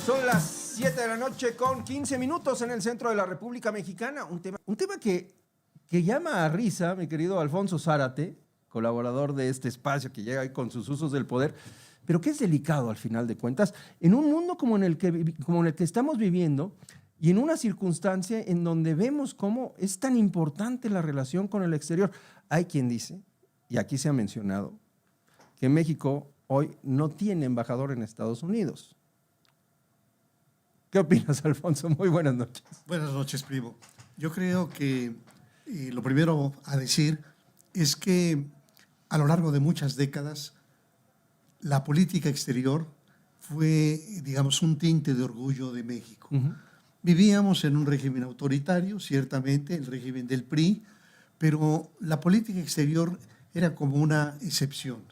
Son las 7 de la noche con 15 minutos en el centro de la República Mexicana. Un tema que llama a risa, mi querido Alfonso Zárate, colaborador de este espacio que llega ahí con sus usos del poder, pero que es delicado al final de cuentas, en un mundo como en el que estamos viviendo y en una circunstancia en donde vemos cómo es tan importante la relación con el exterior. Hay quien dice, y aquí se ha mencionado, que México hoy no tiene embajador en Estados Unidos. ¿Qué opinas, Alfonso? Muy buenas noches. Buenas noches, primo. Yo creo que lo primero a decir es que a lo largo de muchas décadas la política exterior fue, digamos, un tinte de orgullo de México. Vivíamos en un régimen autoritario, ciertamente, el régimen del PRI, pero la política exterior era como una excepción.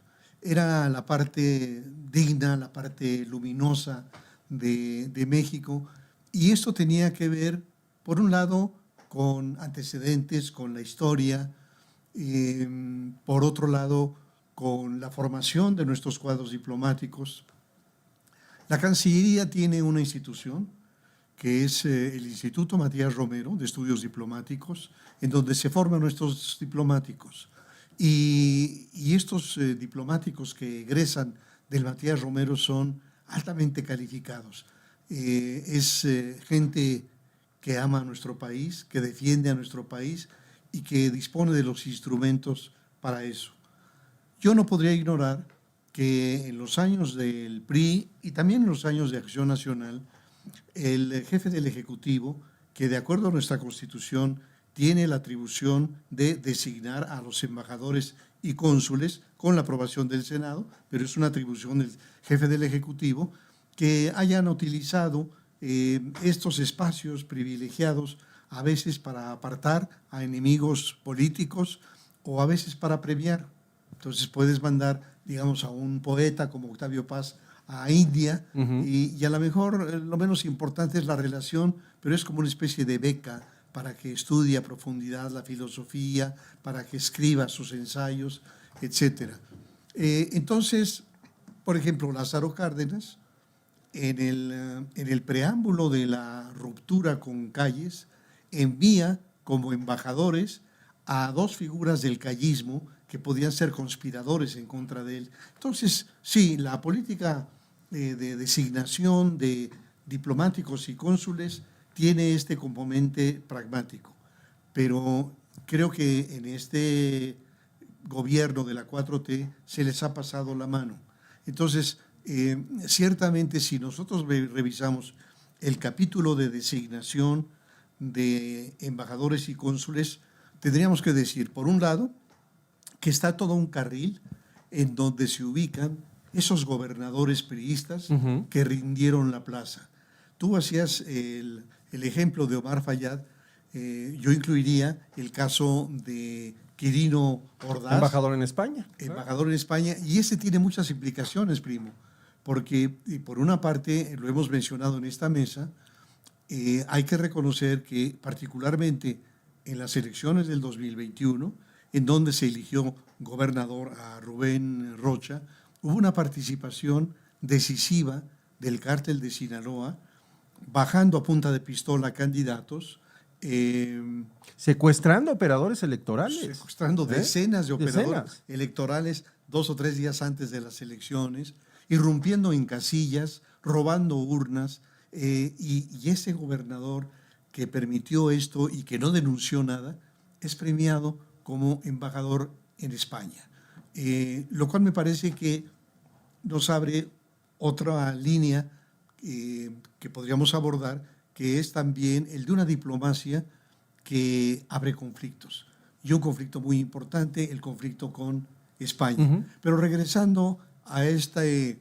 Era la parte digna, la parte luminosa de México, y esto tenía que ver, por un lado, con antecedentes, con la historia, por otro lado, con la formación de nuestros cuadros diplomáticos. La Cancillería tiene una institución, que es el Instituto Matías Romero de Estudios Diplomáticos, en donde se forman nuestros diplomáticos. Y estos diplomáticos que egresan del Matías Romero son altamente calificados. Es gente que ama a nuestro país, que defiende a nuestro país y que dispone de los instrumentos para eso. Yo no podría ignorar que en los años del PRI y también en los años de Acción Nacional, el jefe del Ejecutivo, que de acuerdo a nuestra Constitución tiene la atribución de designar a los embajadores y cónsules con la aprobación del Senado, pero es una atribución del jefe del Ejecutivo, que hayan utilizado estos espacios privilegiados a veces para apartar a enemigos políticos o a veces para premiar. Entonces puedes mandar, digamos, a un poeta como Octavio Paz a India y a lo mejor lo menos importante es la relación, pero es como una especie de beca para que estudie a profundidad la filosofía, para que escriba sus ensayos, etc. Entonces, por ejemplo, Lázaro Cárdenas, en el preámbulo de la ruptura con Calles, envía como embajadores a dos figuras del callismo que podían ser conspiradores en contra de él. Entonces, sí, la política de designación de diplomáticos y cónsules tiene este componente pragmático, pero creo que en este gobierno de la 4T se les ha pasado la mano. Entonces, ciertamente si nosotros revisamos el capítulo de designación de embajadores y cónsules, tendríamos que decir, por un lado, que está todo un carril en donde se ubican esos gobernadores priistas que rindieron la plaza. Tú hacías el ejemplo de Omar Fayad, yo incluiría el caso de Quirino Ordaz. Embajador en España. Embajador en España, y ese tiene muchas implicaciones, primo, porque por una parte, lo hemos mencionado en esta mesa, hay que reconocer que particularmente en las elecciones del 2021, en donde se eligió gobernador a Rubén Rocha, hubo una participación decisiva del cártel de Sinaloa, bajando a punta de pistola candidatos. Secuestrando operadores electorales. Secuestrando decenas de operadores electorales 2 o 3 días antes de las elecciones, irrumpiendo en casillas, robando urnas, y ese gobernador que permitió esto y que no denunció nada, es premiado como embajador en España. Lo cual me parece que nos abre otra línea que podríamos abordar, que es también el de una diplomacia que abre conflictos. Y un conflicto muy importante, el conflicto con España. Pero regresando a este,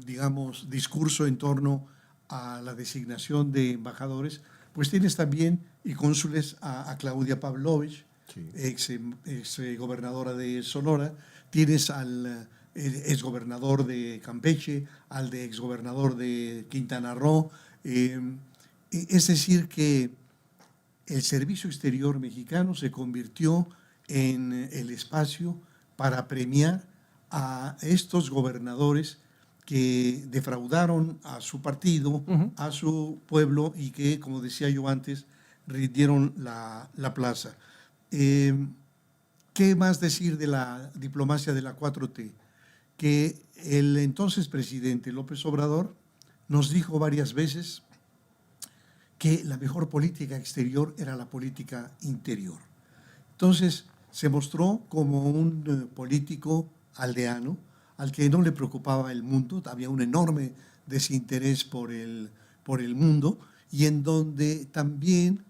digamos, discurso en torno a la designación de embajadores, pues tienes también y cónsules a Claudia Pavlovich, sí, ex gobernadora de Sonora, tienes al exgobernador de Campeche, al de exgobernador de Quintana Roo. Es decir, que el servicio exterior mexicano se convirtió en el espacio para premiar a estos gobernadores que defraudaron a su partido, a su pueblo y que, como decía yo antes, rindieron la plaza. ¿Qué más decir de la diplomacia de la 4T? Que el entonces presidente López Obrador nos dijo varias veces que la mejor política exterior era la política interior. Entonces se mostró como un político aldeano al que no le preocupaba el mundo, había un enorme desinterés por el mundo, y en donde también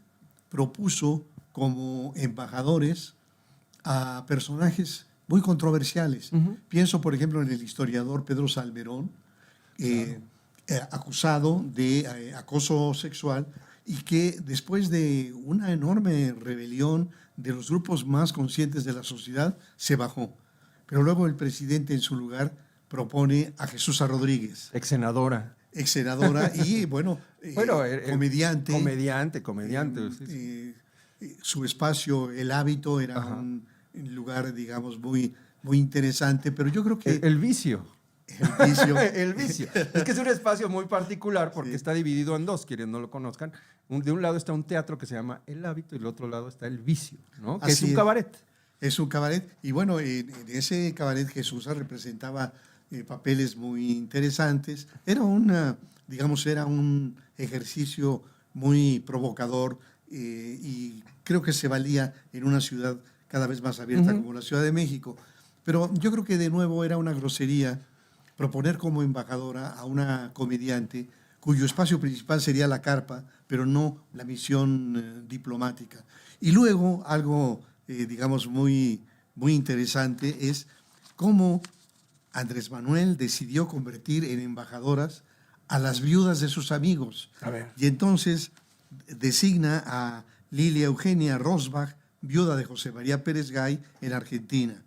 propuso como embajadores a personajes muy controversiales. Pienso, por ejemplo, en el historiador Pedro Salmerón, acusado de acoso sexual, y que después de una enorme rebelión de los grupos más conscientes de la sociedad, se bajó. Pero luego el presidente en su lugar propone a Jesús Rodríguez. Ex senadora Y bueno, comediante. Su espacio, El Hábito, era un lugar, digamos, muy, muy interesante, pero yo creo que... El vicio. El vicio. El vicio. Es que es un espacio muy particular porque está dividido en dos, quienes no lo conozcan. De un lado está un teatro que se llama El Hábito y del otro lado está El Vicio, ¿no? Que es un cabaret. Es un cabaret. Y bueno, en ese cabaret Jesús representaba papeles muy interesantes. Era un ejercicio muy provocador y creo que se valía en una ciudad cada vez más abierta como la Ciudad de México. Pero yo creo que de nuevo era una grosería proponer como embajadora a una comediante cuyo espacio principal sería la carpa, pero no la misión diplomática. Y luego algo, digamos, muy, muy interesante es cómo Andrés Manuel decidió convertir en embajadoras a las viudas de sus amigos. Y entonces designa a Lilia Eugenia Rosbach, viuda de José María Pérez Gay, en Argentina,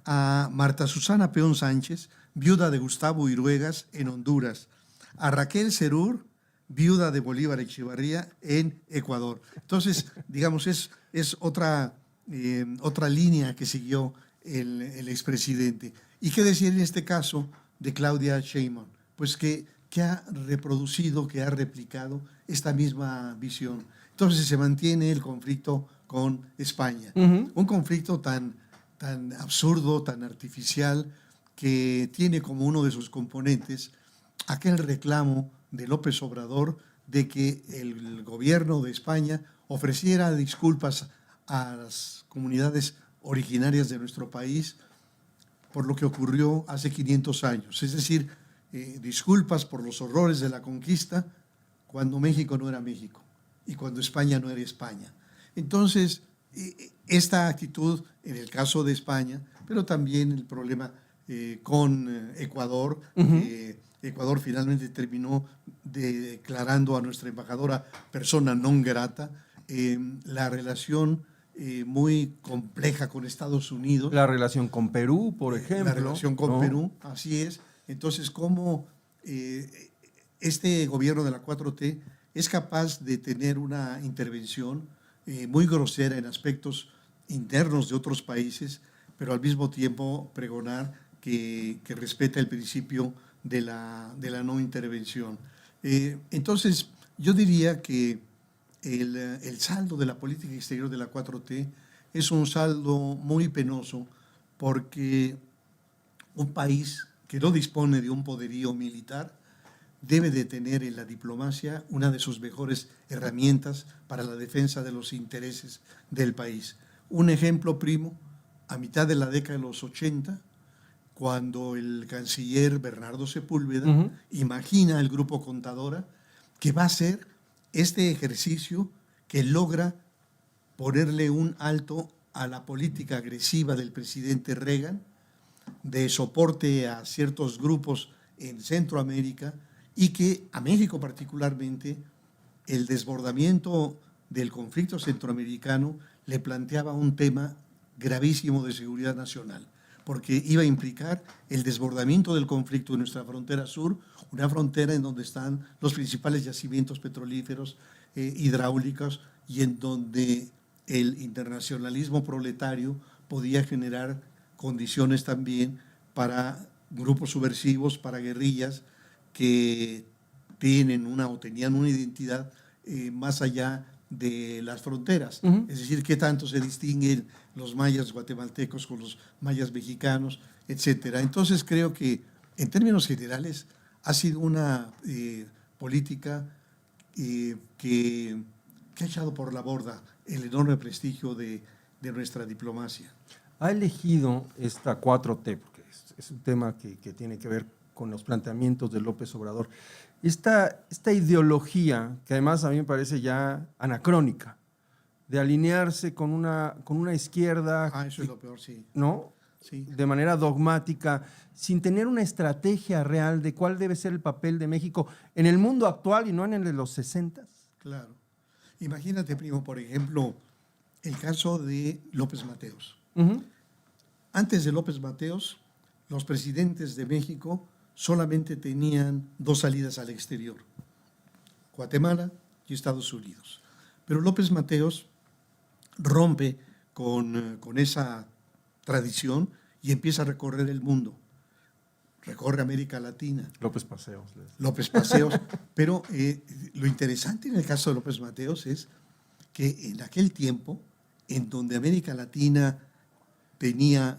a Marta Susana Peón Sánchez, viuda de Gustavo Iruegas, en Honduras, a Raquel Serur, viuda de Bolívar Echevarría, en Ecuador. Entonces, digamos, es otra línea que siguió el expresidente. ¿Y qué decir en este caso de Claudia Sheinbaum? Pues que ha reproducido, que ha replicado esta misma visión. Entonces se mantiene el conflicto con España. Un conflicto tan absurdo, tan artificial, que tiene como uno de sus componentes aquel reclamo de López Obrador de que el gobierno de España ofreciera disculpas a las comunidades originarias de nuestro país por lo que ocurrió hace 500 años. Es decir, disculpas por los horrores de la conquista cuando México no era México y cuando España no era España. Entonces, esta actitud en el caso de España, pero también el problema con Ecuador. Ecuador finalmente terminó declarando a nuestra embajadora persona non grata. La relación muy compleja con Estados Unidos. La relación con Perú, por ejemplo. La relación con Perú, así es. Entonces, ¿cómo este gobierno de la 4T es capaz de tener una intervención muy grosera en aspectos internos de otros países, pero al mismo tiempo pregonar que respeta el principio de la no intervención? Entonces, yo diría que el saldo de la política exterior de la 4T es un saldo muy penoso, porque un país que no dispone de un poderío militar debe de tener en la diplomacia una de sus mejores herramientas para la defensa de los intereses del país. Un ejemplo primo, a mitad de la década de los 80, cuando el canciller Bernardo Sepúlveda imagina el Grupo Contadora, que va a ser este ejercicio que logra ponerle un alto a la política agresiva del presidente Reagan, de soporte a ciertos grupos en Centroamérica, y que a México particularmente el desbordamiento del conflicto centroamericano le planteaba un tema gravísimo de seguridad nacional, porque iba a implicar el desbordamiento del conflicto en nuestra frontera sur, una frontera en donde están los principales yacimientos petrolíferos, hidráulicos, y en donde el internacionalismo proletario podía generar condiciones también para grupos subversivos, para guerrillas que tienen o tenían una identidad más allá de las fronteras. Uh-huh. Es decir, qué tanto se distinguen los mayas guatemaltecos con los mayas mexicanos, etcétera. Entonces creo que en términos generales ha sido una política que ha echado por la borda el enorme prestigio de nuestra diplomacia. Ha elegido esta 4T, porque es un tema que tiene que ver con los planteamientos de López Obrador. Esta ideología, que además a mí me parece ya anacrónica, de alinearse con una izquierda… Eso es lo peor, sí. ¿No? Sí. De manera dogmática, sin tener una estrategia real de cuál debe ser el papel de México en el mundo actual y no en el de los 60. Claro. Imagínate, primo, por ejemplo, el caso de López Mateos. Uh-huh. Antes de López Mateos, los presidentes de México solamente tenían 2 salidas al exterior, Guatemala y Estados Unidos. Pero López Mateos rompe con esa tradición y empieza a recorrer el mundo. Recorre América Latina. López Paseos. López Paseos. Pero lo interesante en el caso de López Mateos es que en aquel tiempo, en donde América Latina tenía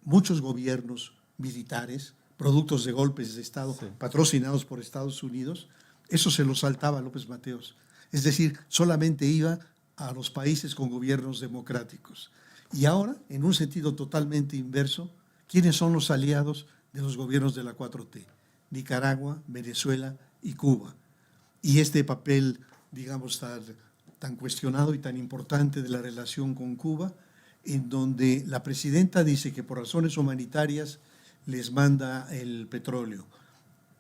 muchos gobiernos militares, productos de golpes de Estado, sí, patrocinados por Estados Unidos, eso se lo saltaba a López Mateos. Es decir, solamente iba a los países con gobiernos democráticos. Y ahora, en un sentido totalmente inverso, ¿quiénes son los aliados de los gobiernos de la 4T? Nicaragua, Venezuela y Cuba. Y este papel, digamos, tan cuestionado y tan importante de la relación con Cuba, en donde la presidenta dice que por razones humanitarias les manda el petróleo,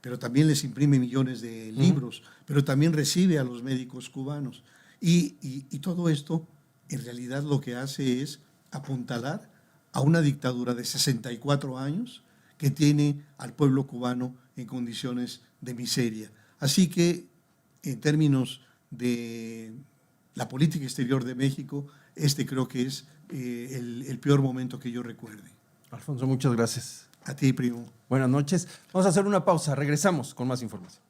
pero también les imprime millones de libros, pero también recibe a los médicos cubanos. Y todo esto, en realidad, lo que hace es apuntalar a una dictadura de 64 años que tiene al pueblo cubano en condiciones de miseria. Así que, en términos de la política exterior de México, creo que es el peor momento que yo recuerde. Alfonso, muchas gracias. A ti, primo. Buenas noches. Vamos a hacer una pausa. Regresamos con más información.